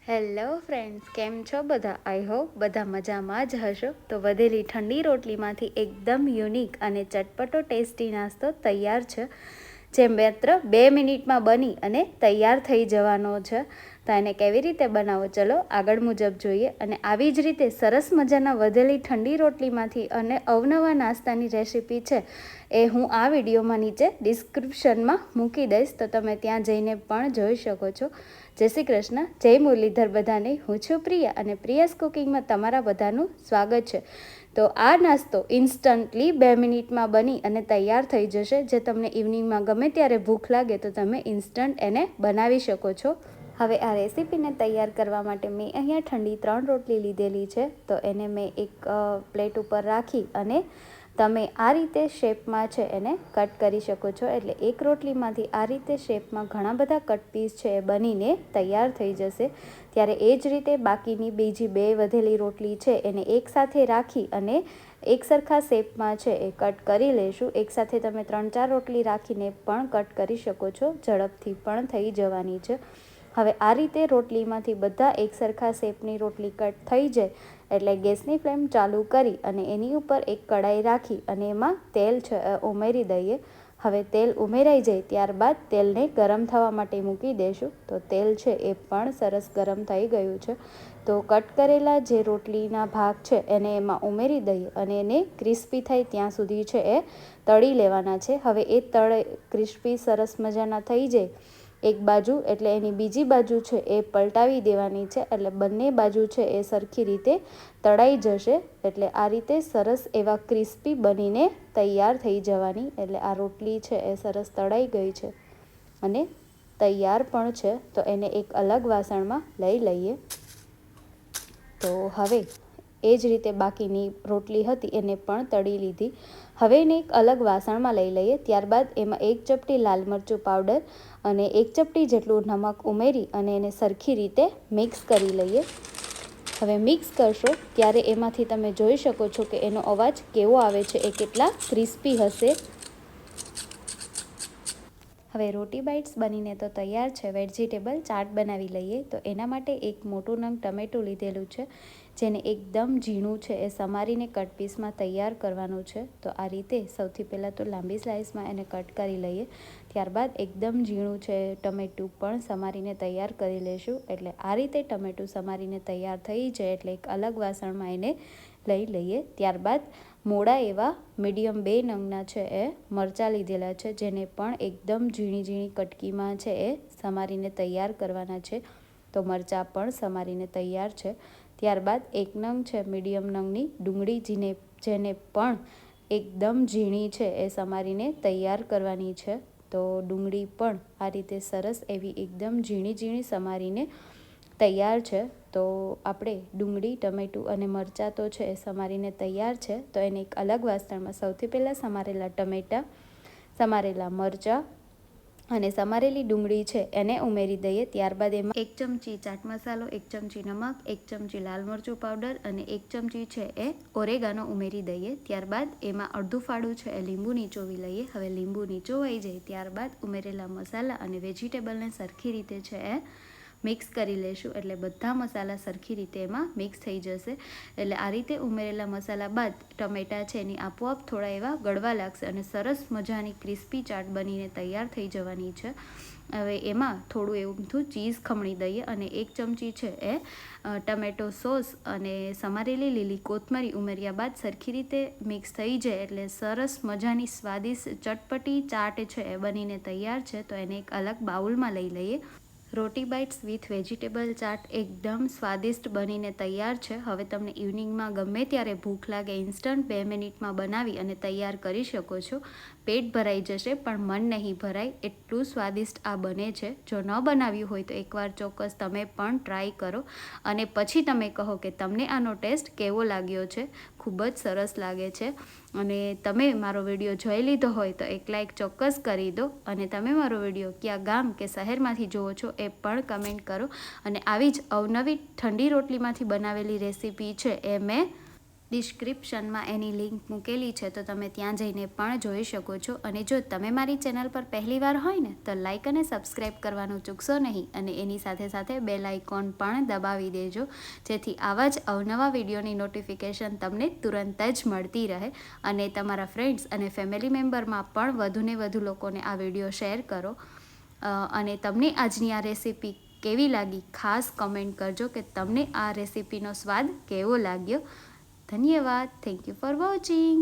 Hello friends, કેમ છો બધા? આઈ હોપ બધા મજામાં જ હશો. તો વધેલી ઠંડી રોટલીમાંથી એકદમ યુનિક અને ચટપટો ટેસ્ટી નાસ્તો તૈયાર છે, જે માત્ર 2 મિનિટમાં બની અને તૈયાર થઈ જવાનો છે. તો એને કેવી રીતે બનાવો, ચલો આગળ મુજબ જોઈએ. અને આવી જ રીતે સરસ મજાના વધેલી ઠંડી રોટલીમાંથી અને અવનવા નાસ્તાની રેસીપી છે એ હું આ વિડીયોમાં નીચે ડિસ્ક્રિપ્શનમાં મૂકી દઈશ, તો તમે ત્યાં જઈને પણ જોઈ શકો છો. જય શ્રી કૃષ્ણ, જય મુરલીધર બધાને. હું છું પ્રિયા અને પ્રિયાસ કુકિંગમાં તમારા બધાનું સ્વાગત છે. તો આ નાસ્તો ઇન્સ્ટન્ટલી 2 મિનિટમાં બની અને તૈયાર થઈ જશે, જે તમને ઇવનિંગમાં ગમે ત્યારે ભૂખ લાગે તો તમે ઇન્સ્ટન્ટ એને બનાવી શકો છો. હવે આ રેસીપીને તૈયાર કરવા માટે મેં અહીંયા ઠંડી 3 રોટલી લીધેલી છે. તો એને મેં એક પ્લેટ ઉપર રાખી અને તમે આ રીતે શેપમાં છે એને કટ કરી શકો છો. એટલે એક રોટલીમાંથી આ રીતે શેપમાં ઘણા બધા કટ પીસ છે એ બનીને તૈયાર થઈ જશે. ત્યારે એ જ રીતે બાકીની બીજી 2 વધેલી રોટલી છે એને એકસાથે રાખી અને એક સરખા શેપમાં છે એ કટ કરી લઈશું. એકસાથે તમે 3-4 રોટલી રાખીને પણ કટ કરી શકો છો, ઝડપથી પણ થઈ જવાની છે. હવે આ રીતે રોટલીમાંથી બધા એક સરખા શેપની રોટલી કટ થઈ જાય એટલે ગેસની ફ્લેમ ચાલુ કરી અને એની ઉપર એક કઢાઈ રાખી અને એમાં તેલ ઉમેરી દઈએ. હવે તેલ ઉમેરાઈ જાય ત્યારબાદ તેલને ગરમ થવા માટે મૂકી દઈશું. તો તેલ છે એ પણ સરસ ગરમ થઈ ગયું છે. તો કટ કરેલા જે રોટલીના ભાગ છે એને એમાં ઉમેરી દઈએ અને એને ક્રિસ્પી થાય ત્યાં સુધી છે એ તળી લેવાના છે. હવે એ ક્રિસ્પી સરસ મજાના થઈ જાય એક બાજુ એટલે એની બીજી બાજુ છે એ પલટાવી દેવાની છે, એટલે બંને બાજુ છે એ સરખી રીતે તળાઈ જશે. એટલે આ રીતે સરસ એવા ક્રિસ્પી બનીને તૈયાર થઈ જવાની. એટલે આ રોટલી છે એ સરસ તળાઈ ગઈ છે અને તૈયાર પણ છે. તો એને એક અલગ વાસણમાં લઈ લઈએ. તો હવે એ જ રીતે બાકીની રોટલી હતી એને પણ તળી લીધી. હવે એને એક અલગ વાસણમાં લઈ લઈએ. ત્યારબાદ એમાં 1 ચપટી લાલ મરચું પાવડર અને 1 ચપટી જેટલું નમક ઉમેરી અને એને સરખી રીતે મિક્સ કરી લઈએ. હવે મિક્સ કરશો ત્યારે એમાંથી તમે જોઈ શકો છો કે એનો અવાજ કેવો આવે છે, એ કેટલા ક્રિસ્પી હશે. હવે રોટી બાઇટ્સ બનીને તો તૈયાર છે. વેજીટેબલ ચાટ બનાવી લઈએ. તો એના માટે એક મોટું નંગ ટમેટું લીધેલું છે, જેને એકદમ ઝીણું છે એ સમારીને કટ પીસમાં તૈયાર કરવાનું છે. તો આ રીતે સૌથી પહેલાં તો લાંબી સ્લાઇસમાં એને કટ કરી લઈએ. ત્યારબાદ એકદમ ઝીણું છે ટમેટું પણ સમારીને તૈયાર કરી લઈશું. એટલે આ રીતે ટમેટું સમારીને તૈયાર થઈ જાય એટલે એક અલગ વાસણમાં એને લઈ લઈએ. ત્યારબાદ મોડા એવા મીડિયમ 2 નંગના છે એ મરચાં લીધેલા છે, જેને પણ એકદમ ઝીણી ઝીણી કટકીમાં છે એ સમારીને તૈયાર કરવાના છે. તો મરચાં પણ સમારીને તૈયાર છે. ત્યારબાદ 1 નંગ છે મીડિયમ નંગની ડુંગળી, જેને પણ એકદમ ઝીણી છે એ સમારીને તૈયાર કરવાની છે. તો ડુંગળી પણ આ રીતે સરસ એવી એકદમ ઝીણી ઝીણી સમારીને તૈયાર છે. તો આપણે ડુંગળી, ટમેટું અને મરચાં તો છે એ સમારીને તૈયાર છે. તો એને એક અલગ વાસણમાં સૌથી પહેલાં સમારેલા ટમેટાં, સમારેલા મરચાં અને સમારેલી ડુંગળી છે એને ઉમેરી દઈએ. ત્યારબાદ એમાં 1 ચમચી ચાટ મસાલો, 1 ચમચી નમક, 1 ચમચી લાલ મરચું પાવડર અને 1 ચમચી છે એ ઓરેગાનો ઉમેરી દઈએ. ત્યારબાદ એમાં અડધું ફાળું છે એ લીંબુ નીચોવી લઈએ. હવે લીંબુ નીચોવાઈ જાય ત્યારબાદ ઉમેરેલા મસાલા અને વેજીટેબલને સરખી રીતે છે એ મિક્સ કરી લઈશું. એટલે બધા મસાલા સરખી રીતે એમાં મિક્સ થઈ જશે. એટલે આ રીતે ઉમેરેલા મસાલા બાદ ટમેટાં છે એની આપોઆપ થોડા એવા ગળવા લાગશે અને સરસ મજાની ક્રિસ્પી ચાટ બનીને તૈયાર થઈ જવાની છે. હવે એમાં થોડું એવું ચીઝ ખમણી દઈએ અને 1 ચમચી છે એ ટમેટો સોસ અને સમારેલી લીલી કોથમરી ઉમેર્યા બાદ સરખી રીતે મિક્સ થઈ જાય એટલે સરસ મજાની સ્વાદિષ્ટ ચટપટી ચાટ છે એ બનીને તૈયાર છે. તો એને એક અલગ બાઉલમાં લઈ લઈએ. રોટી બાઇટ્સ વિથ વેજીટેબલ ચાટ એકદમ સ્વાદિષ્ટ બનીને તૈયાર છે. હવે તમને ઇવનિંગમાં ગમે ત્યારે ભૂખ લાગે ઇન્સ્ટન્ટ 2 મિનિટમાં બનાવી અને તૈયાર કરી શકો છો. પેટ ભરાઈ જશે પણ મન નહીં ભરાય એટલું સ્વાદિષ્ટ આ બને છે. જો ન બનાવ્યું હોય તો એકવાર ચોક્કસ તમે પણ ટ્રાય કરો અને પછી તમે કહો કે તમને આનો ટેસ્ટ કેવો લાગ્યો છે. ખૂબ જ સરસ લાગે છે. અને તમે મારો વિડીયો જોઈ લીધો હોય તો એક લાઇક ચોક્કસ કરી દો. અને તમે મારો વિડીયો ક્યાં ગામ કે શહેરમાંથી જુઓ છો એ પણ કમેન્ટ કરો. અને આવી જ અવનવી ઠંડી રોટલીમાંથી બનાવેલી રેસીપી છે એ મેં ડિસ્ક્રિપ્શનમાં એની લિંક મૂકેલી છે, તો તમે ત્યાં જઈને પણ જોઈ શકો છો. અને જો તમે મારી ચેનલ પર પહેલીવાર હોય ને તો લાઇક અને સબસ્ક્રાઈબ કરવાનું ચૂકશો નહીં, અને એની સાથે સાથે બેલ આઇકોન પણ દબાવી દેજો, જેથી આવા જ અવનવા વિડીયોની નોટિફિકેશન તમને તુરંત જ મળતી રહે. અને તમારા ફ્રેન્ડ્સ અને ફેમિલી મેમ્બરમાં પણ વધુને વધુ લોકોને આ વિડીયો શેર કરો. અને તમને આજની આ રેસીપી કેવી લાગી ખાસ કમેન્ટ કરજો કે તમને આ રેસીપીનો સ્વાદ કેવો લાગ્યો. ધન્યવાદ. Thank you for watching.